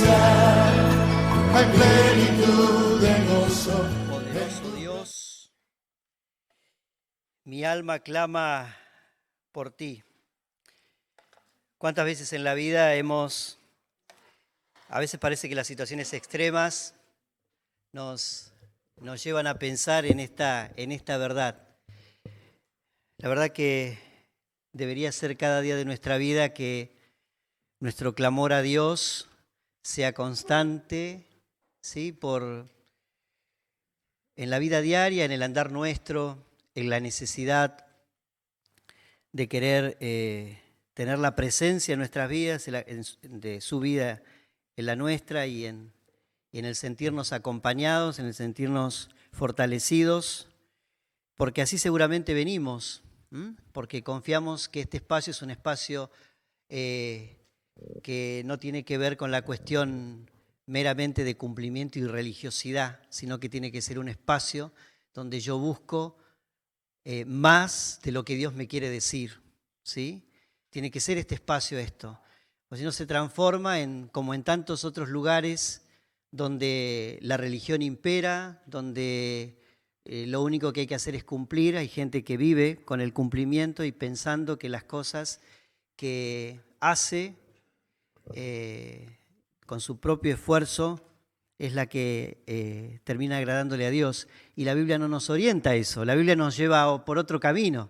gracia, hay plenitud de gozo. Poderoso Dios, mi alma clama por ti. ¿Cuántas veces en la vida a veces parece que las situaciones extremas nos llevan a pensar en esta verdad? La verdad que debería ser cada día de nuestra vida que nuestro clamor a Dios sea constante, ¿sí? En la vida diaria, en el andar nuestro, en la necesidad de querer tener la presencia en nuestras vidas, de su vida en la nuestra y en el sentirnos acompañados, en el sentirnos fortalecidos, porque así seguramente venimos, porque confiamos que este espacio es un espacio que no tiene que ver con la cuestión meramente de cumplimiento y religiosidad, sino que tiene que ser un espacio donde yo busco más de lo que Dios me quiere decir, ¿sí? Tiene que ser este espacio esto, o si no se transforma como en tantos otros lugares donde la religión impera, donde lo único que hay que hacer es cumplir. Hay gente que vive con el cumplimiento y pensando que las cosas que hace con su propio esfuerzo es la que termina agradándole a Dios. Y la Biblia no nos orienta a eso, la Biblia nos lleva por otro camino,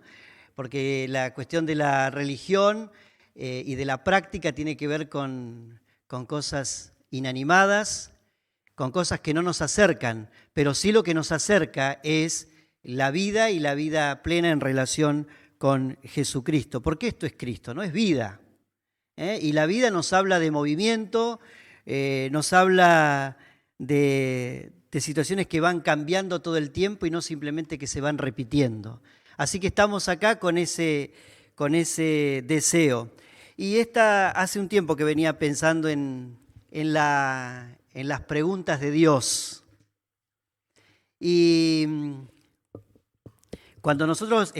porque la cuestión de la religión y de la práctica tiene que ver con cosas inanimadas, con cosas que no nos acercan, pero sí lo que nos acerca es la vida y la vida plena en relación con Jesucristo, porque esto es Cristo, no es vida. Y la vida nos habla de movimiento, nos habla de situaciones que van cambiando todo el tiempo y no simplemente que se van repitiendo. Así que estamos acá con ese deseo. Y hace un tiempo que venía pensando en las preguntas de Dios. Y cuando nosotros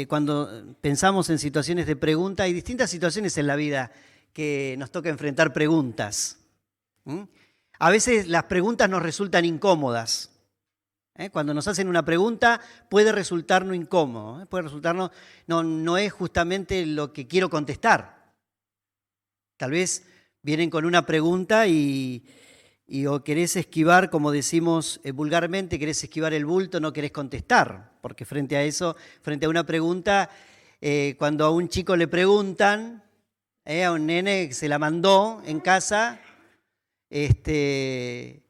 cuando pensamos en situaciones de pregunta, hay distintas situaciones en la vida que nos toca enfrentar preguntas. A veces las preguntas nos resultan incómodas. Cuando nos hacen una pregunta puede resultarnos incómodo, puede resultarnos, no es justamente lo que quiero contestar. Tal vez vienen con una pregunta y o querés esquivar, como decimos vulgarmente, querés esquivar el bulto, no querés contestar, porque frente a eso, frente a una pregunta, cuando a un chico le preguntan, a un nene que se la mandó en casa, ¿qué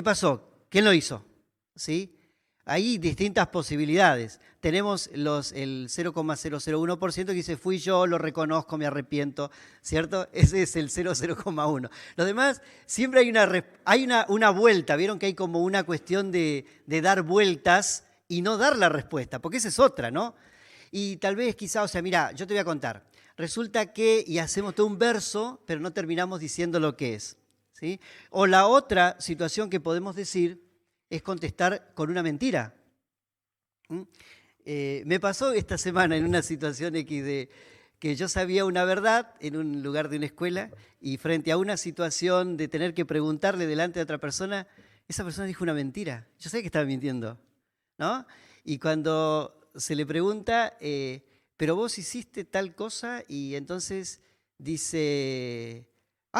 pasó? ¿Quién lo hizo? ¿Sí? Hay distintas posibilidades. Tenemos el 0,001% que dice, fui yo, lo reconozco, me arrepiento, ¿cierto? Ese es el 0,1. Los demás, siempre hay una vuelta. Vieron que hay como una cuestión de dar vueltas y no dar la respuesta, porque esa es otra, ¿no? Y tal vez mira, yo te voy a contar. Resulta que, y hacemos todo un verso, pero no terminamos diciendo lo que es, ¿sí? O la otra situación que podemos decir es contestar con una mentira. Me pasó esta semana en una situación X que yo sabía una verdad en un lugar de una escuela y frente a una situación de tener que preguntarle delante de otra persona, esa persona dijo una mentira. Yo sé que estaba mintiendo, ¿no? Y cuando se le pregunta, pero vos hiciste tal cosa, y entonces dice,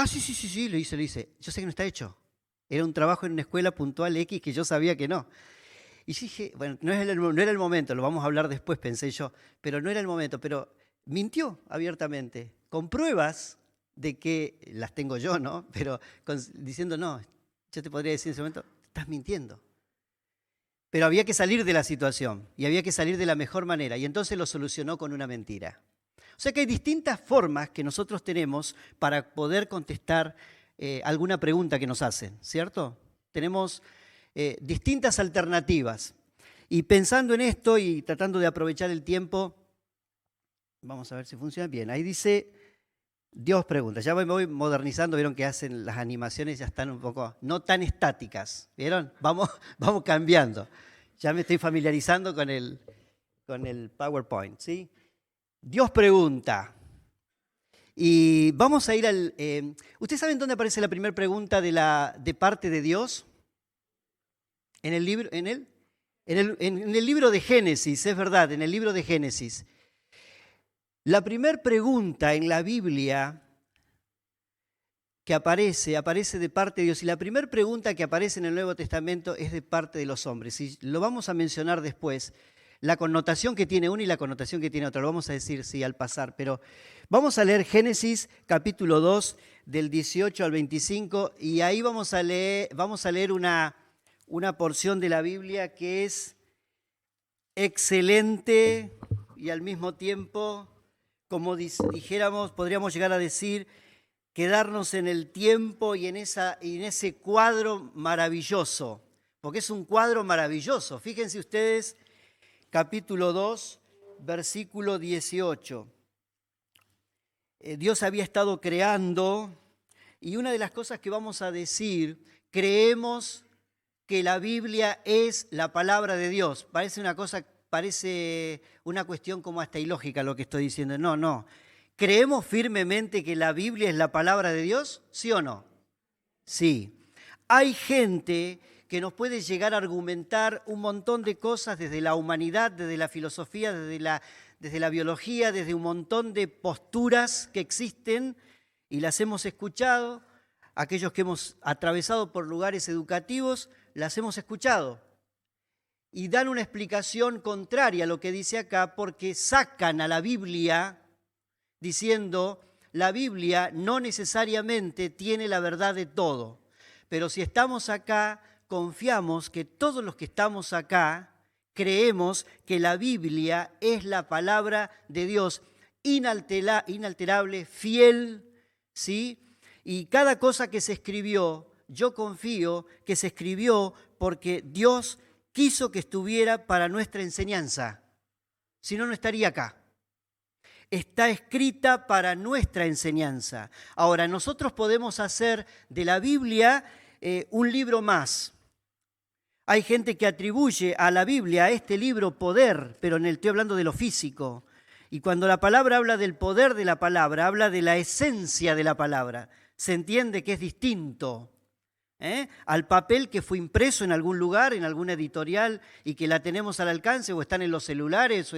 sí, lo hice. Yo sé que no está hecho. Era un trabajo en una escuela puntual X que yo sabía que no. Y yo dije, bueno, no era el momento, lo vamos a hablar después, pensé yo, pero no era el momento, pero mintió abiertamente, con pruebas de que las tengo yo, ¿no? Pero diciendo, no, yo te podría decir en ese momento, estás mintiendo. Pero había que salir de la situación y había que salir de la mejor manera, y entonces lo solucionó con una mentira. O sea que hay distintas formas que nosotros tenemos para poder contestar alguna pregunta que nos hacen, ¿cierto? Tenemos distintas alternativas. Y pensando en esto y tratando de aprovechar el tiempo, vamos a ver si funciona bien. Ahí dice, Dios pregunta. Ya me voy modernizando, vieron que hacen las animaciones, ya están un poco, no tan estáticas, ¿vieron? Vamos cambiando. Ya me estoy familiarizando con el PowerPoint, ¿sí? Dios pregunta. Y vamos a ir al... ¿Ustedes saben dónde aparece la primera pregunta de parte de Dios? En el libro, en el libro de Génesis, es verdad, en el libro de Génesis. La primera pregunta en la Biblia que aparece de parte de Dios. Y la primera pregunta que aparece en el Nuevo Testamento es de parte de los hombres. Y lo vamos a mencionar después, la connotación que tiene uno y la connotación que tiene otro. Lo vamos a decir, sí, al pasar. Pero vamos a leer Génesis capítulo 2, del 18 al 25. Y ahí vamos a leer una porción de la Biblia que es excelente y al mismo tiempo, como dijéramos, podríamos llegar a decir, quedarnos en el tiempo y en ese cuadro maravilloso, porque es un cuadro maravilloso. Fíjense ustedes, capítulo 2, versículo 18. Dios había estado creando, y una de las cosas que vamos a decir, creemos que la Biblia es la palabra de Dios. Parece una cuestión como hasta ilógica lo que estoy diciendo. No. ¿Creemos firmemente que la Biblia es la palabra de Dios? ¿Sí o no? Sí. Hay gente que nos puede llegar a argumentar un montón de cosas desde la humanidad, desde la filosofía, desde la biología, desde un montón de posturas que existen y las hemos escuchado. Aquellos que hemos atravesado por lugares educativos, las hemos escuchado. Y dan una explicación contraria a lo que dice acá porque sacan a la Biblia diciendo, la Biblia no necesariamente tiene la verdad de todo, pero si estamos acá, confiamos que todos los que estamos acá creemos que la Biblia es la palabra de Dios, inalterable, fiel, ¿sí? Y cada cosa que se escribió, yo confío que se escribió porque Dios quiso que estuviera para nuestra enseñanza, si no, no estaría acá. Está escrita para nuestra enseñanza. Ahora, nosotros podemos hacer de la Biblia un libro más. Hay gente que atribuye a la Biblia, a este libro, poder, pero estoy hablando de lo físico. Y cuando la palabra habla del poder de la palabra, habla de la esencia de la palabra. Se entiende que es distinto al papel que fue impreso en algún lugar, en alguna editorial, y que la tenemos al alcance, o están en los celulares,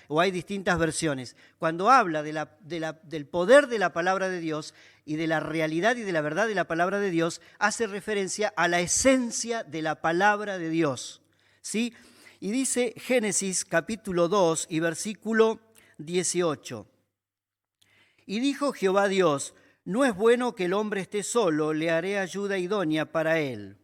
o hay distintas versiones. Cuando habla del poder de la palabra de Dios y de la realidad y de la verdad de la palabra de Dios, hace referencia a la esencia de la palabra de Dios, ¿sí? Y dice Génesis capítulo 2 y versículo 18. Y dijo Jehová Dios, no es bueno que el hombre esté solo, le haré ayuda idónea para él.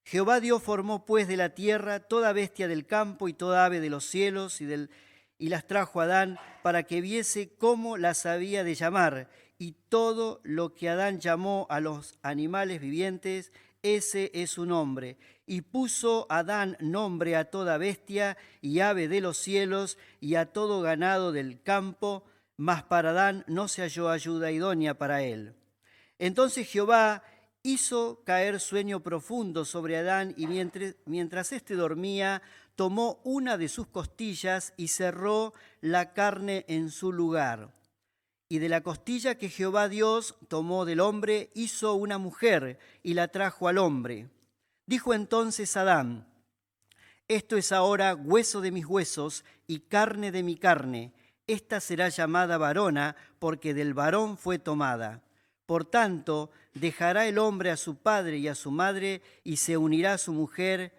Jehová Dios formó pues de la tierra toda bestia del campo y toda ave de los cielos y las trajo a Adán para que viese cómo las había de llamar. Y todo lo que Adán llamó a los animales vivientes, ese es su nombre. Y puso Adán nombre a toda bestia y ave de los cielos y a todo ganado del campo, mas para Adán no se halló ayuda idónea para él. Entonces Jehová hizo caer sueño profundo sobre Adán y mientras éste dormía, tomó una de sus costillas y cerró la carne en su lugar. Y de la costilla que Jehová Dios tomó del hombre, hizo una mujer y la trajo al hombre. Dijo entonces Adán, esto es ahora hueso de mis huesos y carne de mi carne. Esta será llamada varona, porque del varón fue tomada. Por tanto, dejará el hombre a su padre y a su madre, y se unirá a su mujer,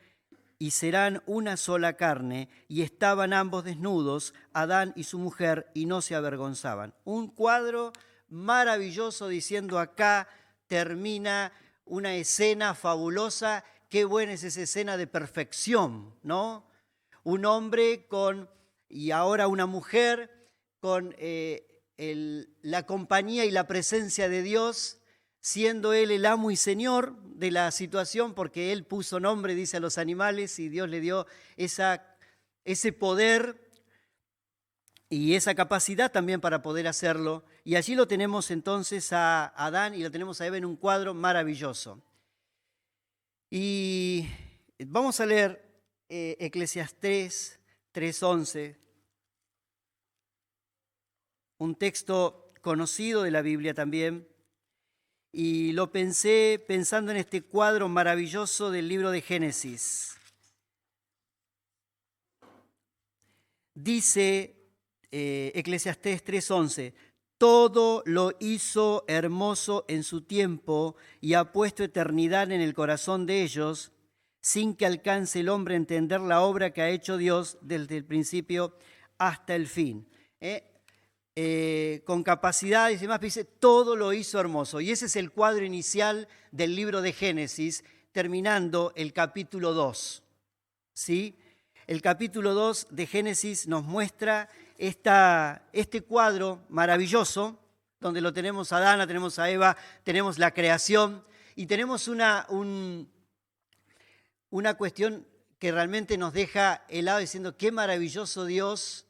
y serán una sola carne. Y estaban ambos desnudos, Adán y su mujer, y no se avergonzaban. Un cuadro maravilloso diciendo acá termina una escena fabulosa. Qué buena es esa escena de perfección, ¿no? Un hombre y ahora una mujer con la compañía y la presencia de Dios, siendo Él el amo y Señor de la situación, porque Él puso nombre, dice, a los animales, y Dios le dio ese poder y esa capacidad también para poder hacerlo. Y allí lo tenemos entonces a Adán y lo tenemos a Eva en un cuadro maravilloso. Y vamos a leer Eclesiastés 3:11. Un texto conocido de la Biblia también. Y lo pensé pensando en este cuadro maravilloso del libro de Génesis. Dice Eclesiastés 3:11, todo lo hizo hermoso en su tiempo y ha puesto eternidad en el corazón de ellos, sin que alcance el hombre a entender la obra que ha hecho Dios desde el principio hasta el fin. Con capacidades y demás, dice, todo lo hizo hermoso. Y ese es el cuadro inicial del libro de Génesis, terminando el capítulo 2. ¿Sí? El capítulo 2 de Génesis nos muestra este cuadro maravilloso, donde lo tenemos a Adán, tenemos a Eva, tenemos la creación, y tenemos una cuestión que realmente nos deja helado diciendo, qué maravilloso Dios,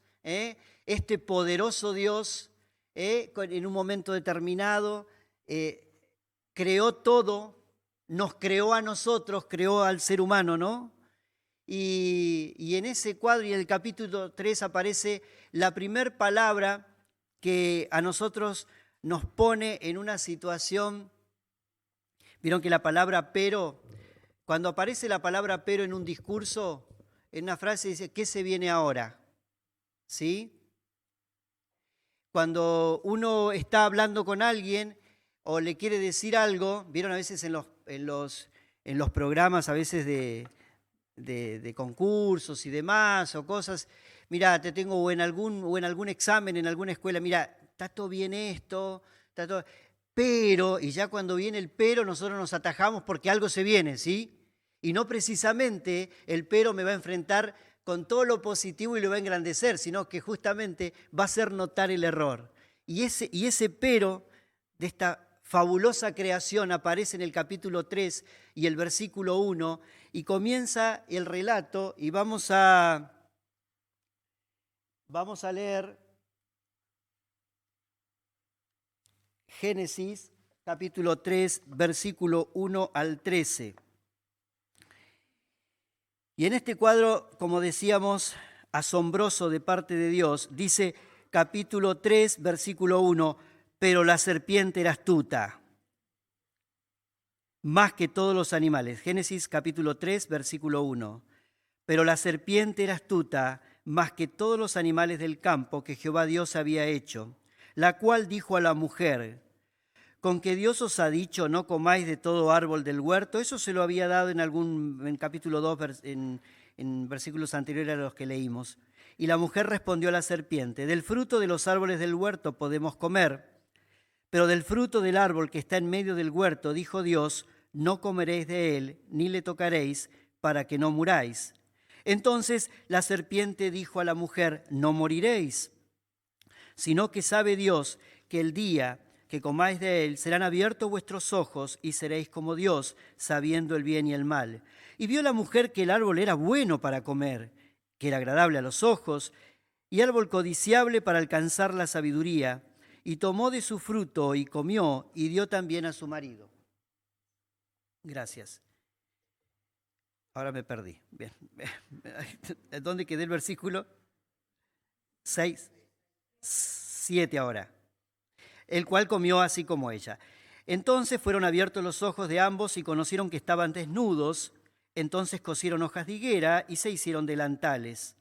este poderoso Dios, en un momento determinado, creó todo, nos creó a nosotros, creó al ser humano, ¿no? Y en ese cuadro y en el capítulo 3 aparece la primera palabra que a nosotros nos pone en una situación. Vieron que la palabra pero, cuando aparece la palabra pero en un discurso, en una frase dice, ¿qué se viene ahora? ¿Sí? Cuando uno está hablando con alguien o le quiere decir algo, vieron a veces en los programas a veces de concursos y demás o cosas, mira, te tengo o en algún examen, en alguna escuela, mira, está todo bien esto, está todo, pero, y ya cuando viene el pero nosotros nos atajamos porque algo se viene, ¿sí? Y no precisamente el pero me va a enfrentar con todo lo positivo y lo va a engrandecer, sino que justamente va a hacer notar el error. Y ese pero de esta fabulosa creación aparece en el capítulo 3 y el versículo 1, y comienza el relato, y vamos a leer Génesis capítulo 3, versículo 1 al 13. Y en este cuadro, como decíamos, asombroso de parte de Dios, dice capítulo 3, versículo 1, pero la serpiente era astuta, más que todos los animales. Génesis capítulo 3, versículo 1. Pero la serpiente era astuta, más que todos los animales del campo que Jehová Dios había hecho, la cual dijo a la mujer, ¿con que Dios os ha dicho no comáis de todo árbol del huerto? Eso se lo había dado en capítulo 2, en versículos anteriores a los que leímos. Y la mujer respondió a la serpiente, del fruto de los árboles del huerto podemos comer, pero del fruto del árbol que está en medio del huerto, dijo Dios, no comeréis de él, ni le tocaréis, para que no muráis. Entonces la serpiente dijo a la mujer, no moriréis, sino que sabe Dios que el día que comáis de él, serán abiertos vuestros ojos y seréis como Dios, sabiendo el bien y el mal. Y vio la mujer que el árbol era bueno para comer, que era agradable a los ojos, y árbol codiciable para alcanzar la sabiduría, y tomó de su fruto y comió, y dio también a su marido. Gracias. Ahora me perdí. Bien. ¿Dónde quedé el versículo? 6, 7 ahora. El cual comió así como ella. Entonces fueron abiertos los ojos de ambos y conocieron que estaban desnudos. Entonces cosieron hojas de higuera y se hicieron delantales.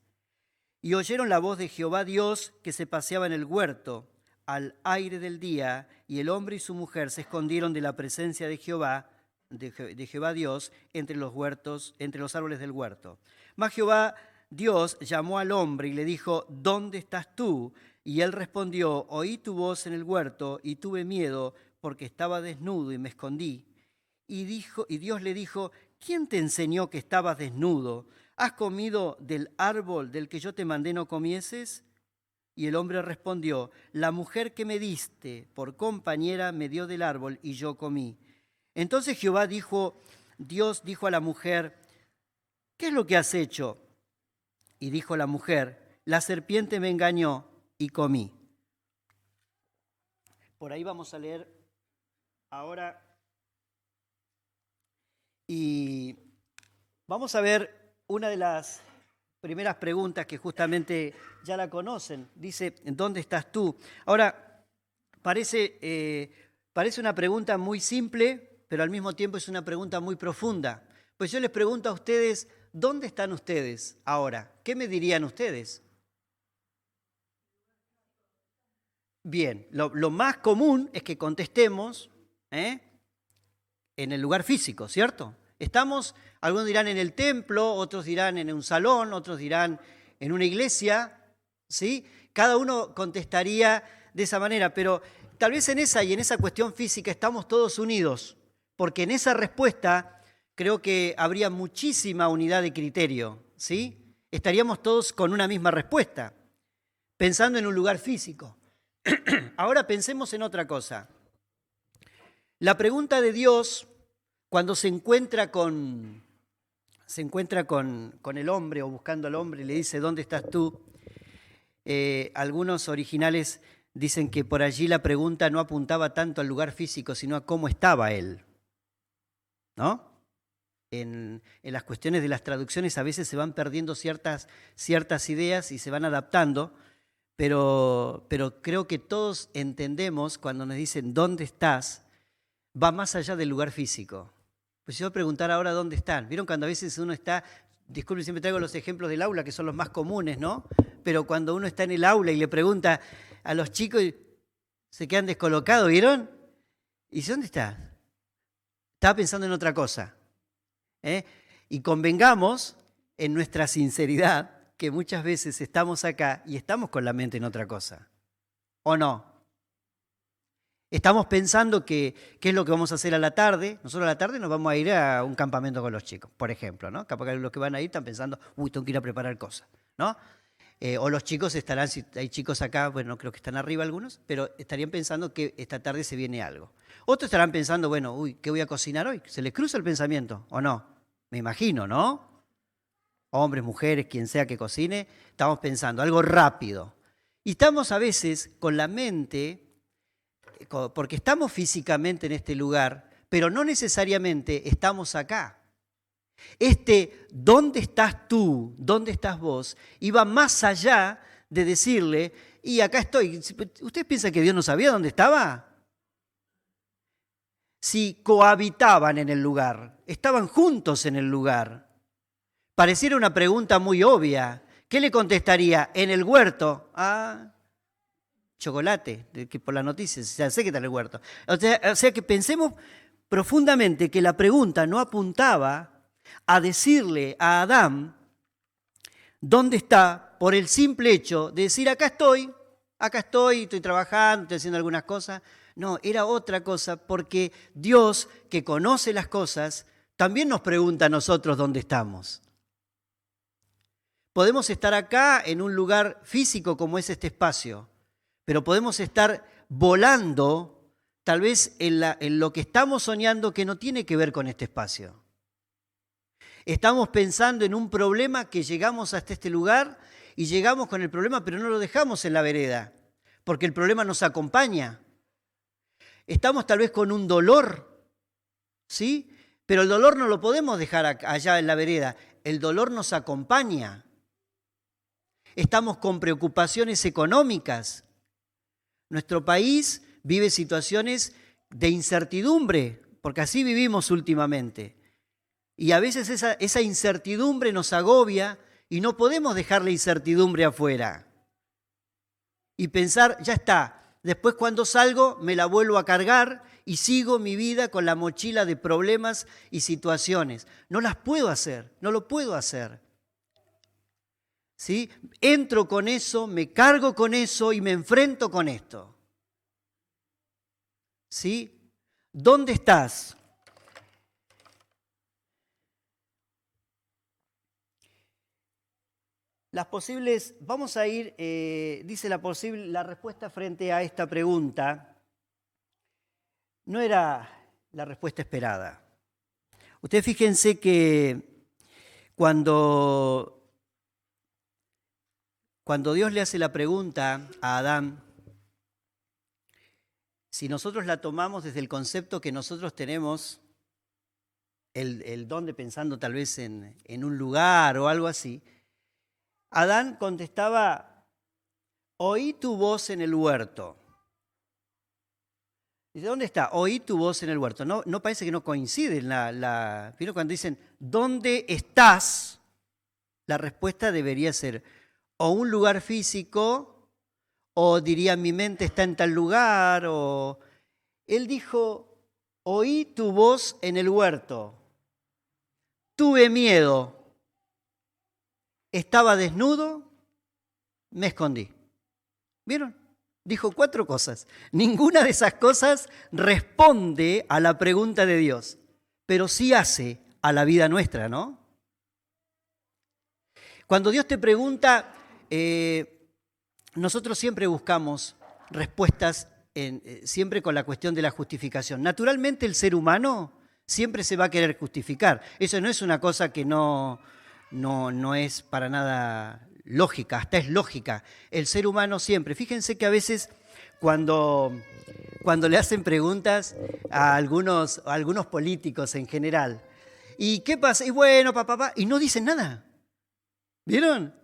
Y oyeron la voz de Jehová Dios que se paseaba en el huerto al aire del día, y el hombre y su mujer se escondieron de la presencia de Jehová Dios entre los árboles del huerto. Mas Jehová Dios llamó al hombre y le dijo, ¿dónde estás tú? Y él respondió, oí tu voz en el huerto y tuve miedo porque estaba desnudo y me escondí. Y Dios le dijo, ¿quién te enseñó que estabas desnudo? ¿Has comido del árbol del que yo te mandé no comieses? Y el hombre respondió, la mujer que me diste por compañera me dio del árbol y yo comí. Entonces Dios dijo a la mujer, ¿qué es lo que has hecho? Y dijo la mujer, la serpiente me engañó y comí. Por ahí vamos a leer ahora y vamos a ver una de las primeras preguntas que justamente ya la conocen. Dice, ¿dónde estás tú? Ahora, Parece una pregunta muy simple, pero al mismo tiempo es una pregunta muy profunda. Pues yo les pregunto a ustedes, ¿dónde están ustedes ahora? ¿Qué me dirían ustedes? Bien, lo más común es que contestemos en el lugar físico, ¿cierto? Estamos, algunos dirán en el templo, otros dirán en un salón, otros dirán en una iglesia, ¿sí? Cada uno contestaría de esa manera, pero tal vez en esa cuestión física estamos todos unidos, porque en esa respuesta creo que habría muchísima unidad de criterio, ¿sí? Estaríamos todos con una misma respuesta, pensando en un lugar físico. Ahora pensemos en otra cosa. La pregunta de Dios, cuando se encuentra con el hombre o buscando al hombre, le dice, ¿dónde estás tú? Algunos originales dicen que por allí la pregunta no apuntaba tanto al lugar físico, sino a cómo estaba él, ¿no? En las cuestiones de las traducciones a veces se van perdiendo ciertas ideas y se van adaptando, pero creo que todos entendemos cuando nos dicen ¿dónde estás? Va más allá del lugar físico. Pues yo voy a preguntar ahora dónde están. ¿Vieron cuando a veces uno está, disculpen, siempre traigo los ejemplos del aula que son los más comunes, ¿no? Pero cuando uno está en el aula y le pregunta a los chicos, se quedan descolocados, ¿vieron? ¿Y dice, dónde estás? Estaba pensando en otra cosa. Y convengamos en nuestra sinceridad que muchas veces estamos acá y estamos con la mente en otra cosa. ¿O no? Estamos pensando qué es lo que vamos a hacer a la tarde. Nosotros a la tarde nos vamos a ir a un campamento con los chicos, por ejemplo, ¿no? Capaz que los que van a ir están pensando, tengo que ir a preparar cosas, ¿no? O los chicos estarán, si hay chicos acá, bueno, no creo que están arriba algunos, pero estarían pensando que esta tarde se viene algo. Otros estarán pensando, bueno, ¿qué voy a cocinar hoy? ¿Se les cruza el pensamiento o no? Me imagino, ¿no? Hombres, mujeres, quien sea que cocine, estamos pensando algo rápido. Y estamos a veces con la mente, porque estamos físicamente en este lugar, pero no necesariamente estamos acá. ¿Dónde estás tú? ¿Dónde estás vos? Iba más allá de decirle, y acá estoy. ¿Ustedes piensan que Dios no sabía dónde estaba? Si cohabitaban en el lugar, estaban juntos en el lugar. Pareciera una pregunta muy obvia. ¿Qué le contestaría? ¿En el huerto? Chocolate, que por las noticias, ya sé que está en el huerto. O sea que pensemos profundamente que la pregunta no apuntaba a decirle a Adán dónde está por el simple hecho de decir acá estoy, estoy trabajando, estoy haciendo algunas cosas. No, era otra cosa porque Dios, que conoce las cosas, también nos pregunta a nosotros dónde estamos. Podemos estar acá en un lugar físico como es este espacio, pero podemos estar volando tal vez en lo que estamos soñando que no tiene que ver con este espacio. Estamos pensando en un problema que llegamos hasta este lugar y llegamos con el problema, pero no lo dejamos en la vereda, porque el problema nos acompaña. Estamos tal vez con un dolor, ¿sí? Pero el dolor no lo podemos dejar allá en la vereda, el dolor nos acompaña. Estamos con preocupaciones económicas. Nuestro país vive situaciones de incertidumbre, porque así vivimos últimamente. Y a veces esa incertidumbre nos agobia y no podemos dejar la incertidumbre afuera. Y pensar, ya está, después cuando salgo me la vuelvo a cargar y sigo mi vida con la mochila de problemas y situaciones. No las puedo hacer, no lo puedo hacer. ¿Sí? Entro con eso, me cargo con eso y me enfrento con esto. ¿Sí? ¿Dónde estás? Las posibles, vamos a ir, dice la respuesta frente a esta pregunta, no era la respuesta esperada. Ustedes fíjense que cuando Dios le hace la pregunta a Adán, si nosotros la tomamos desde el concepto que nosotros tenemos, el dónde, pensando tal vez en un lugar o algo así, Adán contestaba, oí tu voz en el huerto. Dice, ¿dónde está? Oí tu voz en el huerto. No, no parece que no coincide ¿vieron cuando dicen, ¿dónde estás? La respuesta debería ser o un lugar físico, o diría, mi mente está en tal lugar, o... Él dijo, oí tu voz en el huerto. Tuve miedo. Estaba desnudo, me escondí. ¿Vieron? Dijo 4 cosas. Ninguna de esas cosas responde a la pregunta de Dios, pero sí hace a la vida nuestra, ¿no? Cuando Dios te pregunta, nosotros siempre buscamos respuestas, siempre con la cuestión de la justificación. Naturalmente el ser humano siempre se va a querer justificar. Eso no es una cosa que no es para nada lógica, hasta es lógica. El ser humano siempre. Fíjense que a veces cuando le hacen preguntas a algunos políticos en general, ¿y qué pasa? Y bueno, papá, y no dicen nada. ¿Vieron?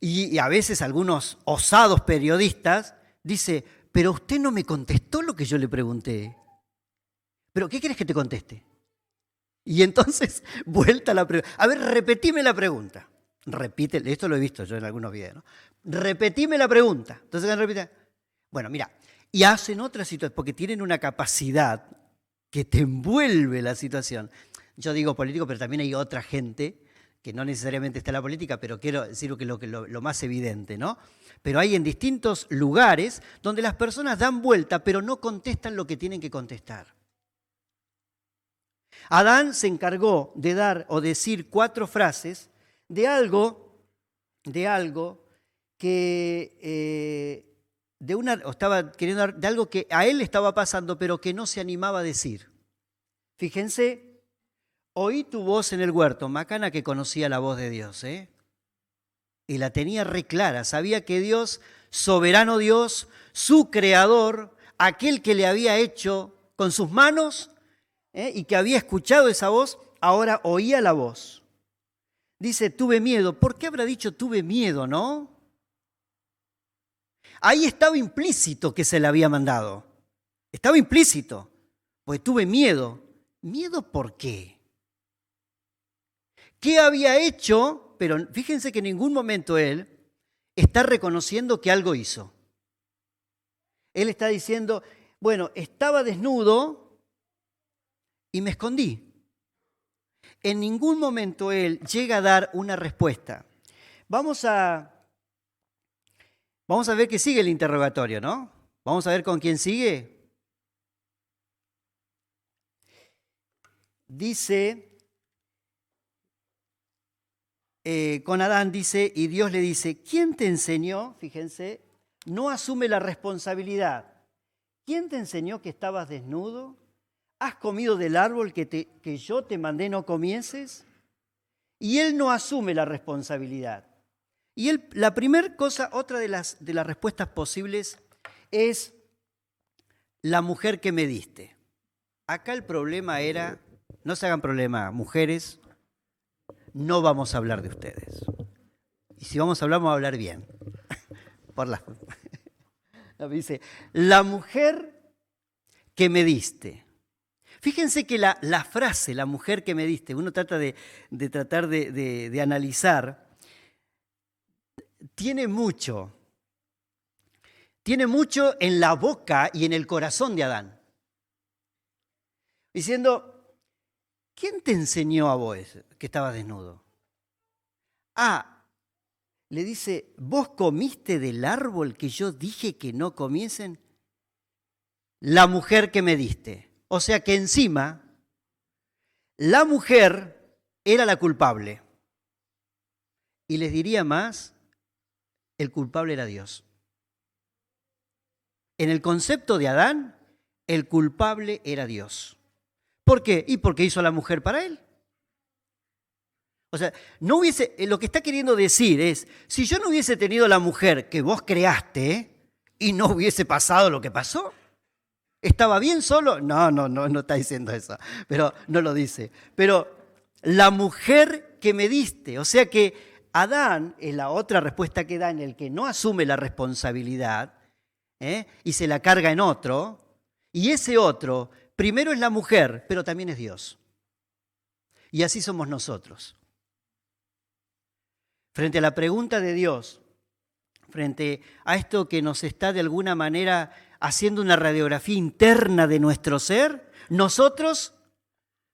Y a veces algunos osados periodistas dicen, pero usted no me contestó lo que yo le pregunté. ¿Pero qué quieres que te conteste? Y entonces, vuelta la pregunta. A ver, repetime la pregunta. Repite, esto lo he visto yo en algunos videos, ¿no? Repetime la pregunta. Entonces, repite. Bueno, mira, y hacen otra situación, porque tienen una capacidad que te envuelve la situación. Yo digo político, pero también hay otra gente que no necesariamente está en la política, pero quiero decir que lo más evidente, ¿no? Pero hay en distintos lugares donde las personas dan vuelta, pero no contestan lo que tienen que contestar. Adán se encargó de dar o decir 4 frases de algo que estaba queriendo dar, de algo que a él le estaba pasando, pero que no se animaba a decir. Fíjense. Oí tu voz en el huerto, macana que conocía la voz de Dios, ¿eh? Y la tenía re clara, sabía que Dios, soberano Dios, su creador, aquel que le había hecho con sus manos, y que había escuchado esa voz, ahora oía la voz. Dice, tuve miedo. ¿Por qué habrá dicho tuve miedo, no? Ahí estaba implícito que se le había mandado. Estaba implícito, pues tuve miedo. ¿Miedo por qué? ¿Qué había hecho? Pero fíjense que en ningún momento él está reconociendo que algo hizo. Él está diciendo, bueno, estaba desnudo y me escondí. En ningún momento él llega a dar una respuesta. Vamos a ver que sigue el interrogatorio, ¿no? Vamos a ver con quién sigue. Dice... con Adán dice, y Dios le dice, ¿quién te enseñó? Fíjense, no asume la responsabilidad. ¿Quién te enseñó que estabas desnudo? ¿Has comido del árbol que yo te mandé no comieses? Y él no asume la responsabilidad. Y la primera cosa, otra de las respuestas posibles es la mujer que me diste. Acá el problema era, no se hagan problema, mujeres, no vamos a hablar de ustedes. Y si vamos a hablar bien. Dice, la mujer que me diste. Fíjense que la frase, la mujer que me diste, uno trata de analizar, tiene mucho en la boca y en el corazón de Adán. Diciendo, ¿quién te enseñó a vos que estabas desnudo? Le dice, ¿vos comiste del árbol que yo dije que no comiesen? La mujer que me diste. O sea que encima, la mujer era la culpable. Y les diría más, el culpable era Dios. En el concepto de Adán, el culpable era Dios. ¿Por qué? Y porque hizo a la mujer para él. O sea, lo que está queriendo decir es, si yo no hubiese tenido la mujer que vos creaste y no hubiese pasado lo que pasó, ¿estaba bien solo? No está diciendo eso, pero no lo dice. Pero la mujer que me diste, o sea que Adán es la otra respuesta que da en el que no asume la responsabilidad y se la carga en otro. Y ese otro, primero es la mujer, pero también es Dios. Y así somos nosotros. Frente a la pregunta de Dios, frente a esto que nos está de alguna manera haciendo una radiografía interna de nuestro ser, nosotros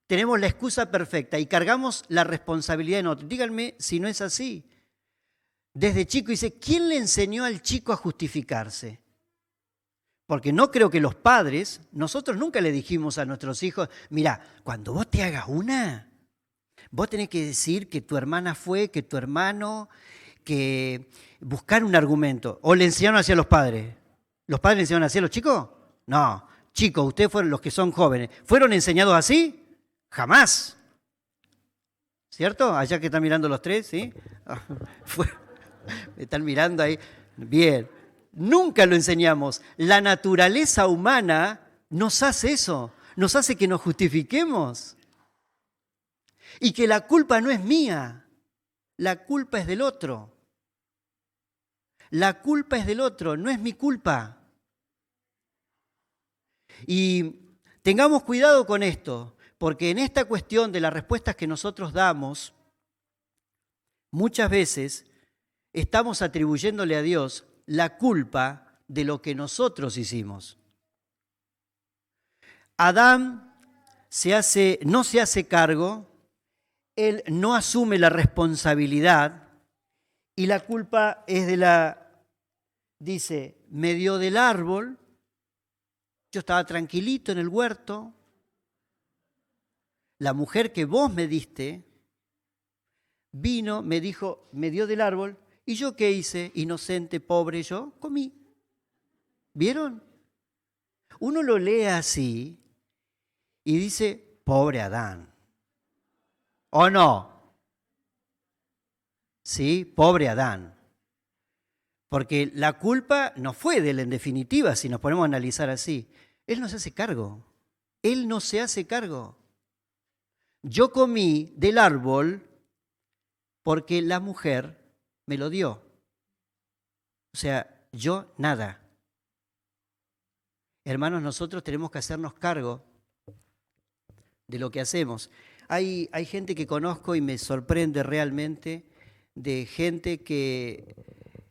tenemos la excusa perfecta y cargamos la responsabilidad en otro. Díganme si no es así. Desde chico dice, ¿quién le enseñó al chico a justificarse? Porque no creo que los padres, nosotros nunca le dijimos a nuestros hijos, mira, cuando vos te hagas una, vos tenés que decir que tu hermana fue, que tu hermano, que buscar un argumento. ¿O le enseñaron así a los padres? ¿Los padres le enseñaron así a los chicos? No. Chicos, ustedes fueron los que son jóvenes. ¿Fueron enseñados así? Jamás. ¿Cierto? Allá que están mirando los tres, ¿sí? Me están mirando ahí. Bien. Nunca lo enseñamos. La naturaleza humana nos hace eso. Nos hace que nos justifiquemos. Y que la culpa no es mía. La culpa es del otro. La culpa es del otro, no es mi culpa. Y tengamos cuidado con esto, porque en esta cuestión de las respuestas que nosotros damos, muchas veces estamos atribuyéndole a Dios la culpa de lo que nosotros hicimos. Adán no se hace cargo, él no asume la responsabilidad y la culpa es dice, me dio del árbol, yo estaba tranquilito en el huerto, la mujer que vos me diste vino, me dijo, me dio del árbol, ¿y yo qué hice? Inocente, pobre yo, comí. ¿Vieron? Uno lo lee así y dice, pobre Adán. ¿O no? Sí, pobre Adán. Porque la culpa no fue de él en definitiva, si nos ponemos a analizar así. Él no se hace cargo. Él no se hace cargo. Yo comí del árbol porque la mujer me lo dio. O sea, yo nada. Hermanos, nosotros tenemos que hacernos cargo de lo que hacemos. Hay gente que conozco y me sorprende realmente de gente que,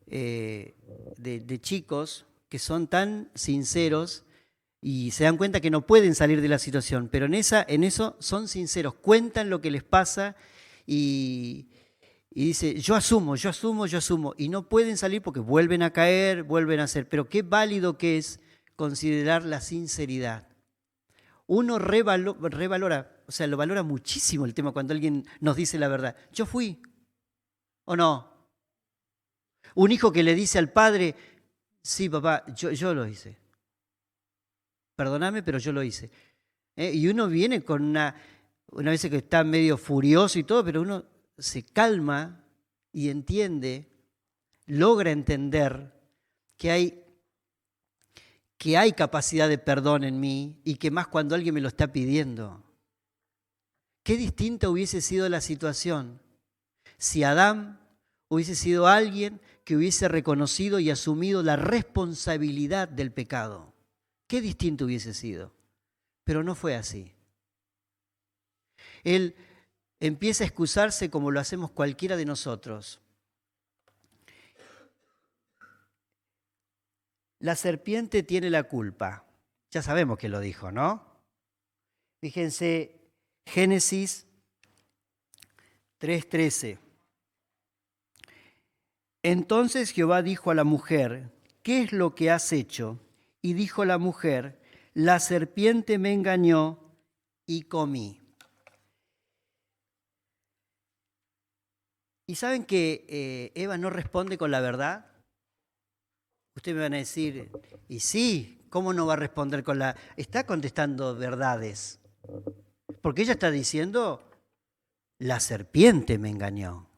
de chicos que son tan sinceros y se dan cuenta que no pueden salir de la situación, pero en eso son sinceros, cuentan lo que les pasa y dice, yo asumo, y no pueden salir porque vuelven a caer, vuelven a hacer. Pero qué válido que es considerar la sinceridad. Uno revalora, o sea, lo valora muchísimo el tema cuando alguien nos dice la verdad. Yo fui, ¿o no? Un hijo que le dice al padre, sí, papá, yo lo hice. Perdóname, pero yo lo hice. Y uno viene con una vez que está medio furioso y todo, pero uno se calma y entiende, logra entender que hay capacidad de perdón en mí y que más cuando alguien me lo está pidiendo. Qué distinta hubiese sido la situación si Adán hubiese sido alguien que hubiese reconocido y asumido la responsabilidad del pecado. Qué distinto hubiese sido. Pero no fue así. Él empieza a excusarse como lo hacemos cualquiera de nosotros. La serpiente tiene la culpa. Ya sabemos que lo dijo, ¿no? Fíjense, Génesis 3:13. Entonces Jehová dijo a la mujer, ¿qué es lo que has hecho? Y dijo la mujer, la serpiente me engañó y comí. ¿Y saben que Eva no responde con la verdad? Ustedes me van a decir, y sí, ¿cómo no va a responder con la...? Está contestando verdades. Porque ella está diciendo, la serpiente me engañó.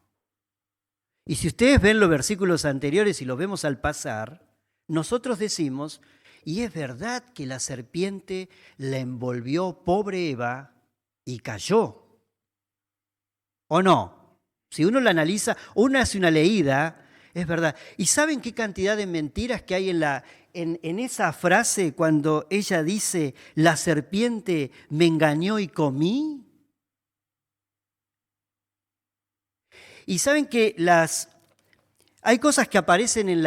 Y si ustedes ven los versículos anteriores y los vemos al pasar, nosotros decimos, y es verdad que la serpiente la envolvió pobre Eva y cayó. ¿O no? Si uno la analiza, uno hace una leída, es verdad. ¿Y saben qué cantidad de mentiras que hay en esa frase cuando ella dice, la serpiente me engañó y comí? Y saben que hay cosas que aparecen en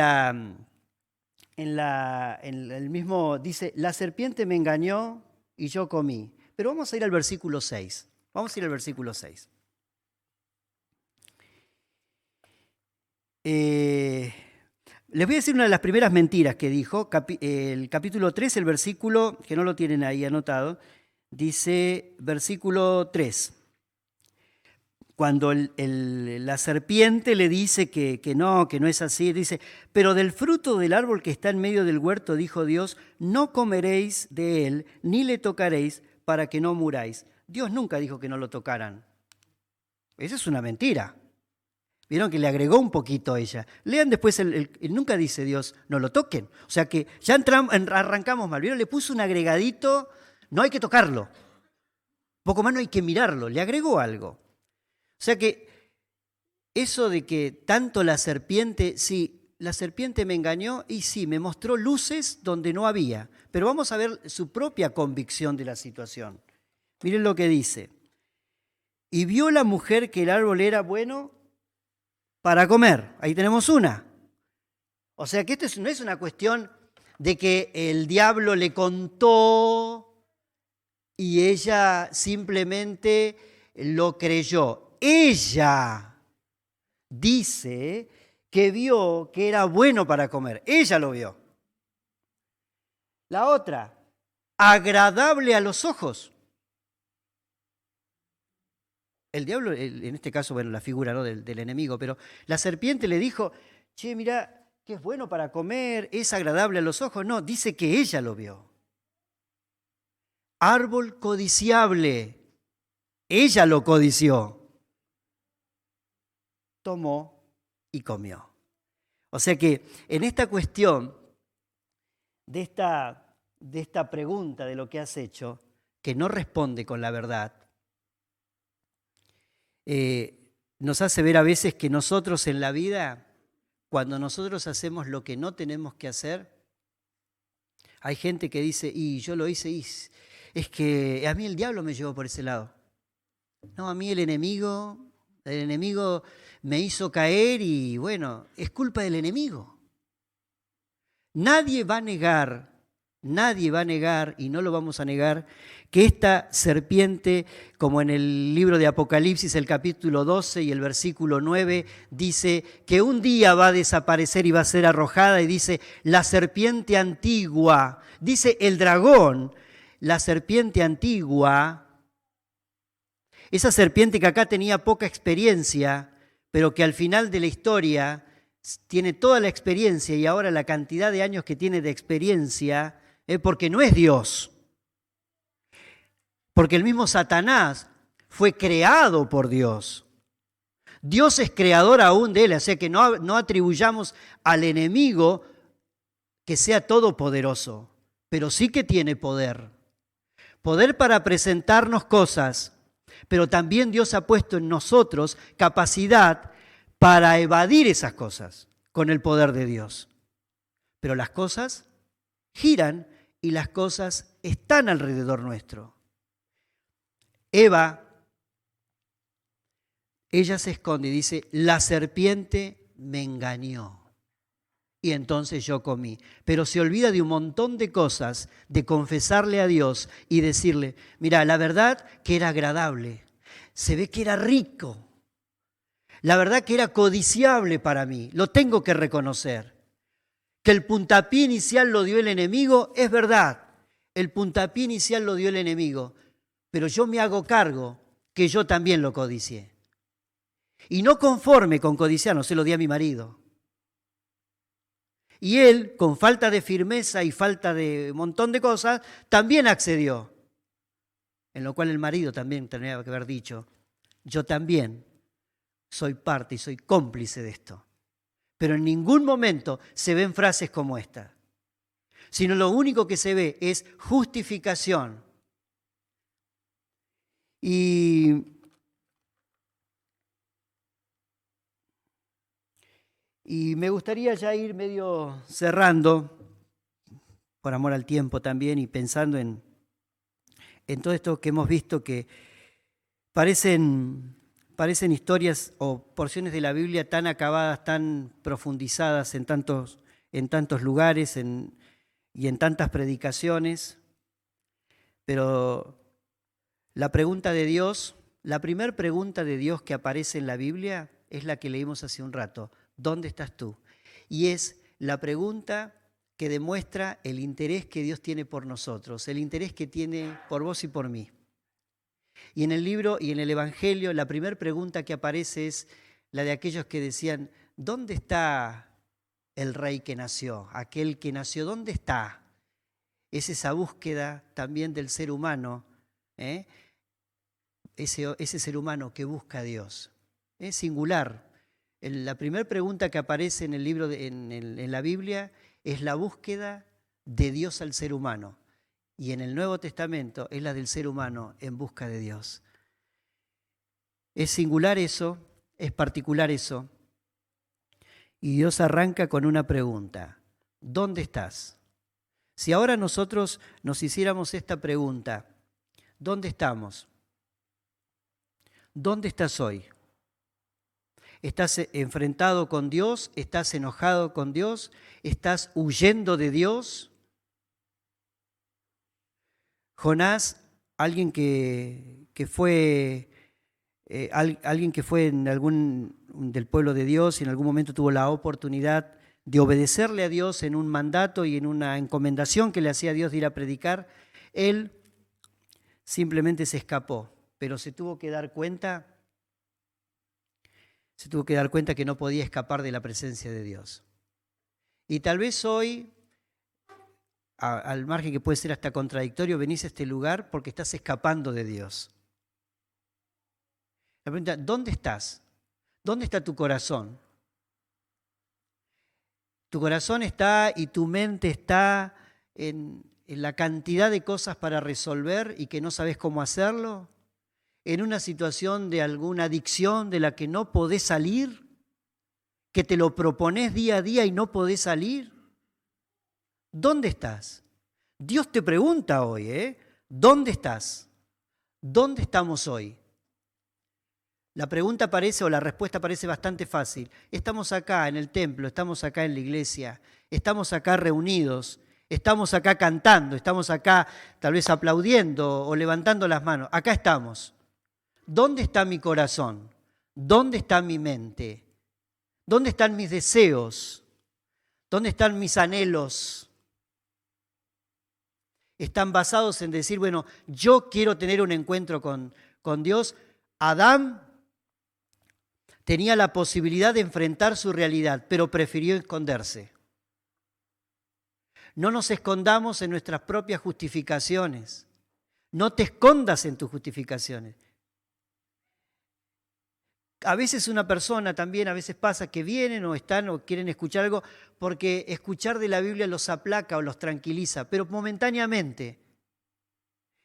el mismo, dice, la serpiente me engañó y yo comí. Pero vamos a ir al versículo 6. Vamos a ir al versículo 6. Les voy a decir una de las primeras mentiras que dijo, el capítulo 3, el versículo, que no lo tienen ahí anotado, dice versículo 3. Cuando la serpiente le dice que no es así, dice, pero del fruto del árbol que está en medio del huerto, dijo Dios, no comeréis de él, ni le tocaréis, para que no muráis. Dios nunca dijo que no lo tocaran. Esa es una mentira. Vieron que le agregó un poquito a ella. Lean después, nunca dice Dios, no lo toquen. O sea que ya arrancamos mal. ¿Vieron? Le puso un agregadito, no hay que tocarlo. Poco más no hay que mirarlo, le agregó algo. O sea que eso de que tanto la serpiente, sí, la serpiente me engañó y sí, me mostró luces donde no había. Pero vamos a ver su propia convicción de la situación. Miren lo que dice. Y vio la mujer que el árbol era bueno para comer. Ahí tenemos una. O sea que esto no es una cuestión de que el diablo le contó y ella simplemente lo creyó. Ella dice que vio que era bueno para comer. Ella lo vio. La otra, agradable a los ojos. El diablo, en este caso, bueno, la figura, ¿no?, del enemigo, pero la serpiente le dijo, che, mira, que es bueno para comer, es agradable a los ojos. No, dice que ella lo vio. Árbol codiciable. Ella lo codició. Tomó y comió. O sea que en esta cuestión de esta pregunta de lo que has hecho, que no responde con la verdad, nos hace ver a veces que nosotros en la vida, cuando nosotros hacemos lo que no tenemos que hacer, hay gente que dice, y yo lo hice, y es que a mí el diablo me llevó por ese lado. No, a mí el enemigo me hizo caer y bueno, es culpa del enemigo. Nadie va a negar, y no lo vamos a negar, que esta serpiente, como en el libro de Apocalipsis, el capítulo 12 y el versículo 9, dice que un día va a desaparecer y va a ser arrojada, y dice, la serpiente antigua, dice el dragón, la serpiente antigua, esa serpiente que acá tenía poca experiencia, pero que al final de la historia tiene toda la experiencia y ahora la cantidad de años que tiene de experiencia, porque no es Dios. Porque el mismo Satanás fue creado por Dios. Dios es creador aún de él, o sea que no atribuyamos al enemigo que sea todopoderoso, pero sí que tiene poder. Poder para presentarnos cosas, pero también Dios ha puesto en nosotros capacidad para evadir esas cosas con el poder de Dios. Pero las cosas giran y las cosas están alrededor nuestro. Eva, ella se esconde y dice, la serpiente me engañó y entonces yo comí. Pero se olvida de un montón de cosas, de confesarle a Dios y decirle, mira, la verdad que era agradable, se ve que era rico, la verdad que era codiciable para mí, lo tengo que reconocer. Que el puntapié inicial lo dio el enemigo, es verdad, el puntapié inicial lo dio el enemigo, pero yo me hago cargo que yo también lo codicié. Y no conforme con codiciar, no se lo di a mi marido. Y él, con falta de firmeza y falta de un montón de cosas, también accedió. En lo cual el marido también tendría que haber dicho, yo también soy parte y soy cómplice de esto. Pero en ningún momento se ven frases como esta, sino lo único que se ve es justificación. Y me gustaría ya ir medio cerrando, por amor al tiempo también y pensando en todo esto que hemos visto que parecen historias o porciones de la Biblia tan acabadas, tan profundizadas en tantos lugares y en tantas predicaciones, pero la primera pregunta de Dios que aparece en la Biblia es la que leímos hace un rato: ¿dónde estás tú? Y es la pregunta que demuestra el interés que Dios tiene por nosotros, el interés que tiene por vos y por mí. Y en el libro y en el Evangelio, la primera pregunta que aparece es la de aquellos que decían: ¿dónde está el rey que nació? Aquel que nació, ¿dónde está? Es esa búsqueda también del ser humano, ese ser humano que busca a Dios. Es singular. La primera pregunta que aparece en el libro, en la Biblia, es la búsqueda de Dios al ser humano. Y en el Nuevo Testamento es la del ser humano en busca de Dios. Es singular eso, es particular eso. Y Dios arranca con una pregunta: ¿dónde estás? Si ahora nosotros nos hiciéramos esta pregunta: ¿dónde estamos? ¿Dónde estás hoy? ¿Estás enfrentado con Dios? ¿Estás enojado con Dios? ¿Estás huyendo de Dios? Jonás, alguien que fue en del pueblo de Dios y en algún momento tuvo la oportunidad de obedecerle a Dios en un mandato y en una encomendación que le hacía Dios de ir a predicar, él simplemente se escapó, pero se tuvo que dar cuenta que no podía escapar de la presencia de Dios. Y tal vez hoy, al margen que puede ser hasta contradictorio, venís a este lugar porque estás escapando de Dios. La pregunta: ¿dónde estás? ¿Dónde está tu corazón? Tu corazón está y tu mente está en la cantidad de cosas para resolver y que no sabes cómo hacerlo, en una situación de alguna adicción de la que no podés salir, que te lo propones día a día y no podés salir. ¿Dónde estás? Dios te pregunta hoy, ¿dónde estás? ¿Dónde estamos hoy? La pregunta parece, o la respuesta parece bastante fácil. Estamos acá en el templo, estamos acá en la iglesia, estamos acá reunidos, estamos acá cantando, estamos acá tal vez aplaudiendo o levantando las manos. Acá estamos. ¿Dónde está mi corazón? ¿Dónde está mi mente? ¿Dónde están mis deseos? ¿Dónde están mis anhelos? Están basados en decir, bueno, yo quiero tener un encuentro con Dios. Adán tenía la posibilidad de enfrentar su realidad, pero prefirió esconderse. No nos escondamos en nuestras propias justificaciones. No te escondas en tus justificaciones. A veces una persona también, a veces pasa que vienen o están o quieren escuchar algo porque escuchar de la Biblia los aplaca o los tranquiliza, pero momentáneamente.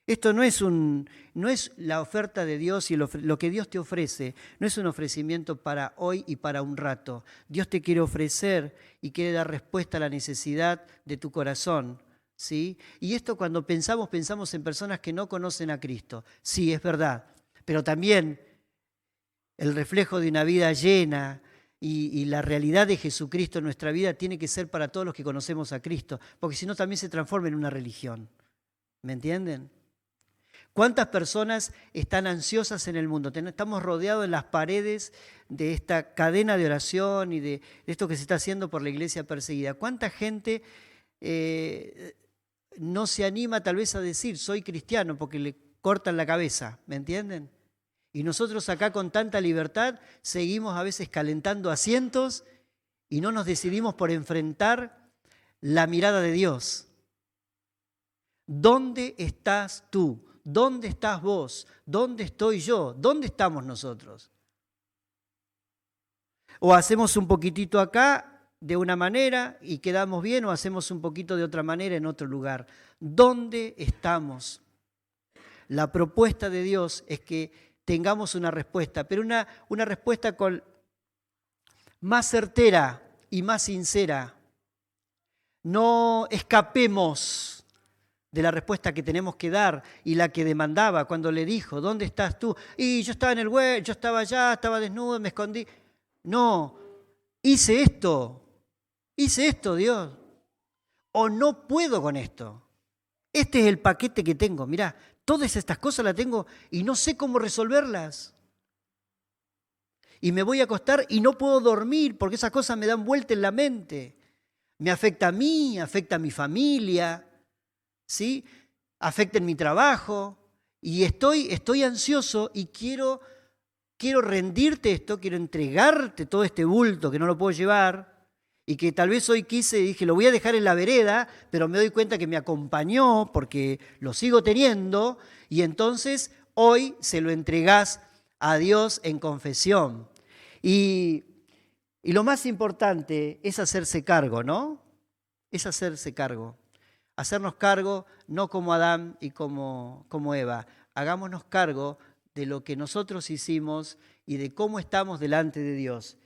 Esto no es la oferta de Dios y lo que Dios te ofrece, no es un ofrecimiento para hoy y para un rato. Dios te quiere ofrecer y quiere dar respuesta a la necesidad de tu corazón, ¿sí? Y esto cuando pensamos en personas que no conocen a Cristo. Sí, es verdad, pero también el reflejo de una vida llena y la realidad de Jesucristo en nuestra vida tiene que ser para todos los que conocemos a Cristo, porque si no también se transforma en una religión. ¿Me entienden? ¿Cuántas personas están ansiosas en el mundo? Estamos rodeados en las paredes de esta cadena de oración y de esto que se está haciendo por la iglesia perseguida. ¿Cuánta gente no se anima tal vez a decir soy cristiano porque le cortan la cabeza? ¿Me entienden? Y nosotros acá con tanta libertad seguimos a veces calentando asientos y no nos decidimos por enfrentar la mirada de Dios. ¿Dónde estás tú? ¿Dónde estás vos? ¿Dónde estoy yo? ¿Dónde estamos nosotros? O hacemos un poquitito acá de una manera y quedamos bien, o hacemos un poquito de otra manera en otro lugar. ¿Dónde estamos? La propuesta de Dios es que tengamos una respuesta, pero una respuesta más certera y más sincera. no escapemos de la respuesta que tenemos que dar y la que demandaba cuando le dijo, ¿dónde estás tú? Y yo estaba en el huerto, yo estaba allá, estaba desnudo, me escondí. No, hice esto, Dios. O no puedo con esto. Este es el paquete que tengo. Mirá, todas estas cosas las tengo y no sé cómo resolverlas. Y me voy a acostar y no puedo dormir porque esas cosas me dan vuelta en la mente. Me afecta a mí, afecta a mi familia, ¿sí? Afecta en mi trabajo. Y estoy ansioso y quiero rendirte esto, quiero entregarte todo este bulto que no lo puedo llevar y que tal vez hoy quise y dije, lo voy a dejar en la vereda, pero me doy cuenta que me acompañó porque lo sigo teniendo y entonces hoy se lo entregás a Dios en confesión. Y lo más importante es hacerse cargo, ¿no? Es hacerse cargo. Hacernos cargo no como Adán y como Eva. Hagámonos cargo de lo que nosotros hicimos y de cómo estamos delante de Dios.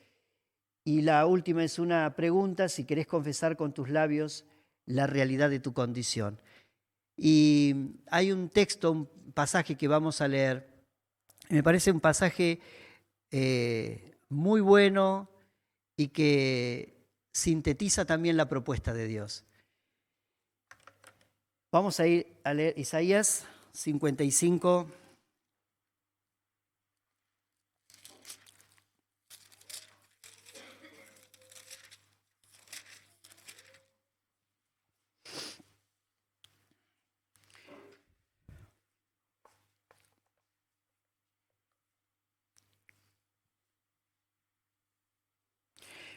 Y la última es una pregunta, si querés confesar con tus labios la realidad de tu condición. Y hay un texto, un pasaje que vamos a leer. Me parece un pasaje muy bueno y que sintetiza también la propuesta de Dios. Vamos a ir a leer Isaías 55.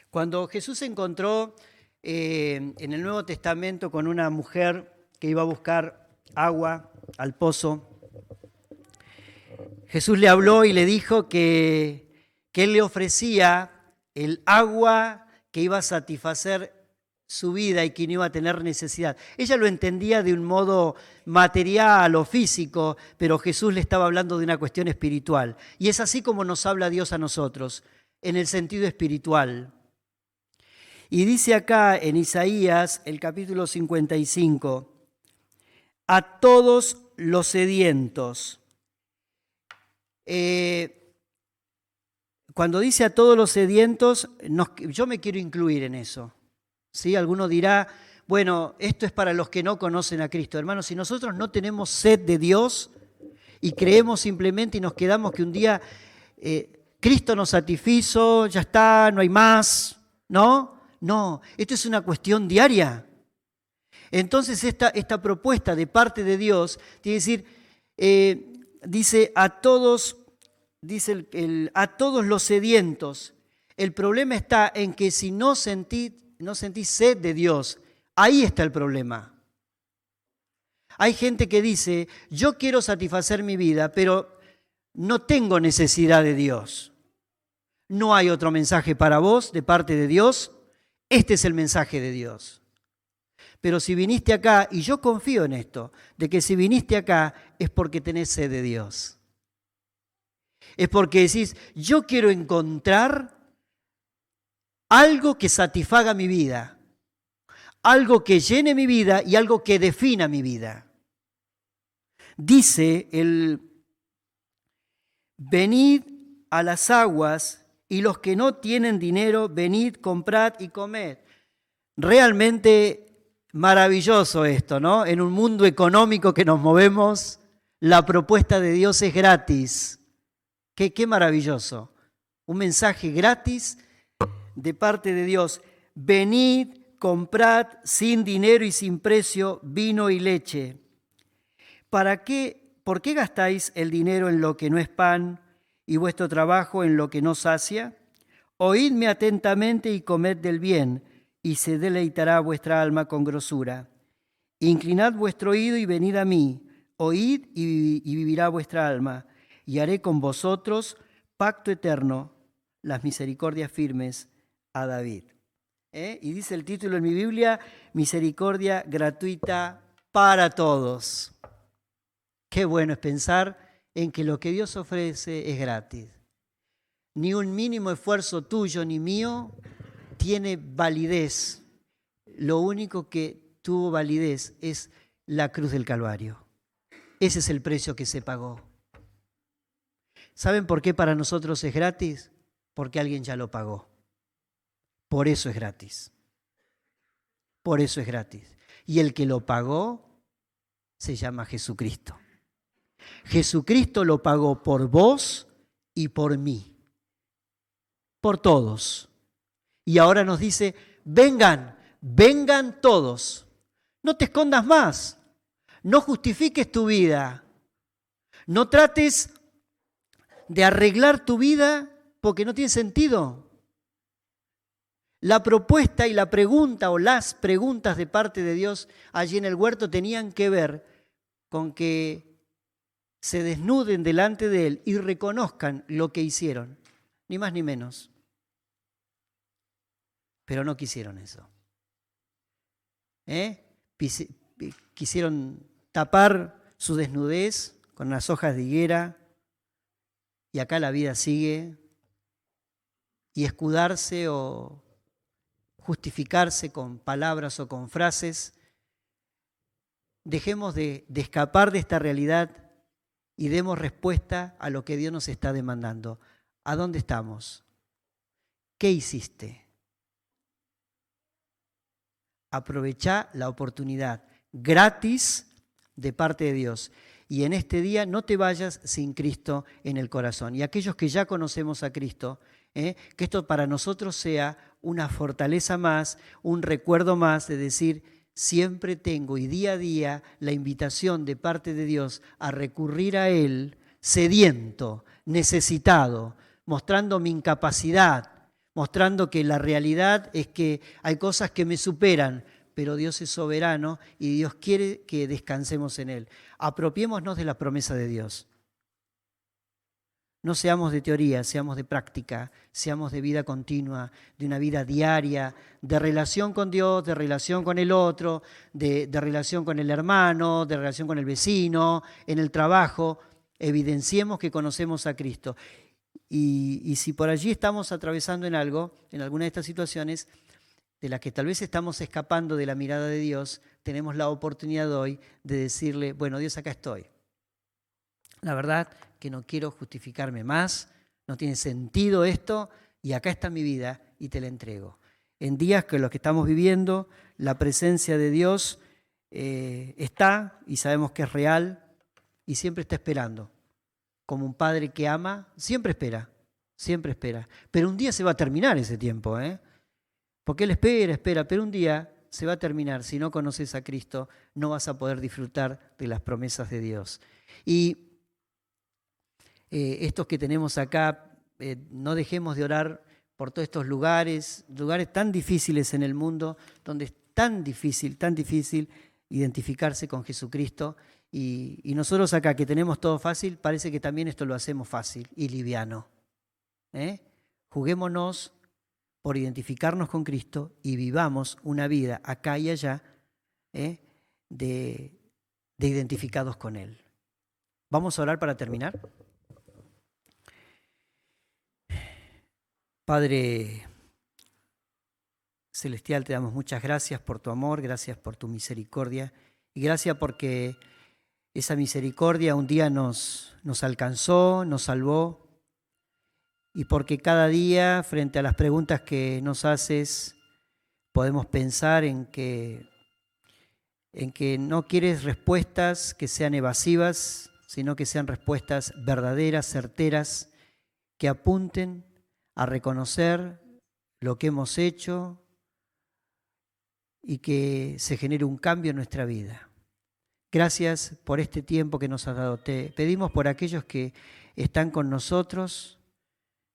Cuando Jesús se encontró en el Nuevo Testamento con una mujer que iba a buscar agua al pozo, Jesús le habló y le dijo que Él le ofrecía el agua que iba a satisfacer su vida y que no iba a tener necesidad. Ella lo entendía de un modo material o físico, pero Jesús le estaba hablando de una cuestión espiritual. Y es así como nos habla Dios a nosotros, en el sentido espiritual. Y dice acá en Isaías, el capítulo 55, a todos los sedientos. Cuando dice a todos los sedientos, yo me quiero incluir en eso. ¿Sí? Alguno dirá, bueno, esto es para los que no conocen a Cristo. Hermanos, si nosotros no tenemos sed de Dios y creemos simplemente y nos quedamos que un día Cristo nos satisfizo, ya está, no hay más, ¿no? No, esto es una cuestión diaria. Entonces esta propuesta de parte de Dios tiene que decir, dice a todos los sedientos. El problema está en que si no sentís sed de Dios, ahí está el problema. Hay gente que dice, yo quiero satisfacer mi vida, pero no tengo necesidad de Dios. No hay otro mensaje para vos de parte de Dios. Este es el mensaje de Dios. Pero si viniste acá, y yo confío en esto, de que si viniste acá es porque tenés sed de Dios. Es porque decís, yo quiero encontrar algo que satisfaga mi vida, algo que llene mi vida y algo que defina mi vida. Dice venid a las aguas y los que no tienen dinero, venid, comprad y comed. Realmente maravilloso esto, ¿no? En un mundo económico que nos movemos, la propuesta de Dios es gratis. Qué maravilloso. Un mensaje gratis de parte de Dios. Venid, comprad sin dinero y sin precio vino y leche. ¿Por qué gastáis el dinero en lo que no es pan y vuestro trabajo en lo que no sacia? Oídme atentamente y comed del bien, y se deleitará vuestra alma con grosura. Inclinad vuestro oído y venid a mí, oíd y vivirá vuestra alma, y haré con vosotros pacto eterno, las misericordias firmes a David. Y dice el título en mi Biblia, misericordia gratuita para todos. Qué bueno es pensar en que lo que Dios ofrece es gratis. Ni un mínimo esfuerzo tuyo ni mío tiene validez. lo único que tuvo validez es la cruz del Calvario. Ese es el precio que se pagó. ¿Saben por qué para nosotros es gratis? Porque alguien ya lo pagó. Por eso es gratis. Por eso es gratis. Y el que lo pagó se llama Jesucristo. Jesucristo lo pagó por vos y por mí. Por todos. Y ahora nos dice, vengan, vengan todos. No te escondas más. No justifiques tu vida. No trates de arreglar tu vida porque no tiene sentido. La propuesta y la pregunta o las preguntas de parte de Dios allí en el huerto tenían que ver con que se desnuden delante de Él y reconozcan lo que hicieron, ni más ni menos. Pero no quisieron eso. Quisieron tapar su desnudez con las hojas de higuera y acá la vida sigue y escudarse o justificarse con palabras o con frases. Dejemos de escapar de esta realidad y demos respuesta a lo que Dios nos está demandando. ¿A dónde estamos? ¿Qué hiciste? Aprovechá la oportunidad gratis de parte de Dios. Y en este día no te vayas sin Cristo en el corazón. Y aquellos que ya conocemos a Cristo, que esto para nosotros sea una fortaleza más, un recuerdo más de decir, siempre tengo y día a día la invitación de parte de Dios a recurrir a Él sediento, necesitado, mostrando mi incapacidad, mostrando que la realidad es que hay cosas que me superan, pero Dios es soberano y Dios quiere que descansemos en Él. Apropiémonos de la promesa de Dios. No seamos de teoría, seamos de práctica, seamos de vida continua, de una vida diaria, de relación con Dios, de relación con el otro, de relación con el hermano, de relación con el vecino, en el trabajo. Evidenciemos que conocemos a Cristo. Y si por allí estamos atravesando en algo, en alguna de estas situaciones, de las que tal vez estamos escapando de la mirada de Dios, tenemos la oportunidad hoy de decirle, bueno, Dios, acá estoy. La verdad que no quiero justificarme más, no tiene sentido esto, y acá está mi vida y te la entrego. En días que los que estamos viviendo, la presencia de Dios está y sabemos que es real y siempre está esperando. Como un padre que ama, siempre espera, pero un día se va a terminar ese tiempo, porque Él espera, pero un día se va a terminar. Si no conoces a Cristo, no vas a poder disfrutar de las promesas de Dios. Y estos que tenemos acá, no dejemos de orar por todos estos lugares tan difíciles en el mundo, donde es tan difícil identificarse con Jesucristo. Y nosotros acá que tenemos todo fácil, parece que también esto lo hacemos fácil y liviano. Juguémonos por identificarnos con Cristo y vivamos una vida acá y allá de identificados con Él. Vamos a orar para terminar. Padre Celestial, te damos muchas gracias por tu amor, gracias por tu misericordia y gracias porque esa misericordia un día nos alcanzó, nos salvó. Y porque cada día, frente a las preguntas que nos haces, podemos pensar en que no quieres respuestas que sean evasivas, sino que sean respuestas verdaderas, certeras, que apunten a reconocer lo que hemos hecho y que se genere un cambio en nuestra vida. Gracias por este tiempo que nos has dado. Te pedimos por aquellos que están con nosotros,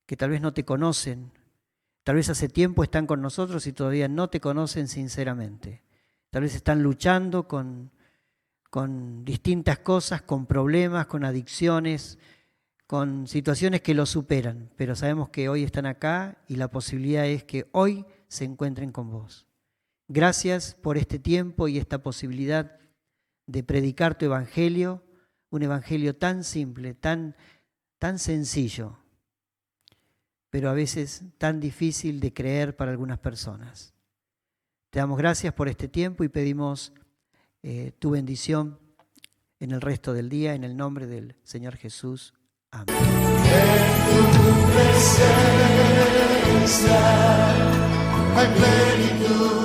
que tal vez no te conocen, tal vez hace tiempo están con nosotros y todavía no te conocen sinceramente. Tal vez están luchando con distintas cosas, con problemas, con adicciones, con situaciones que los superan, pero sabemos que hoy están acá y la posibilidad es que hoy se encuentren con vos. Gracias por este tiempo y esta posibilidad de predicar tu evangelio, un evangelio tan simple, tan sencillo, pero a veces tan difícil de creer para algunas personas. Te damos gracias por este tiempo y pedimos tu bendición en el resto del día, en el nombre del Señor Jesús. Amén. En tu presencia hay plenitud.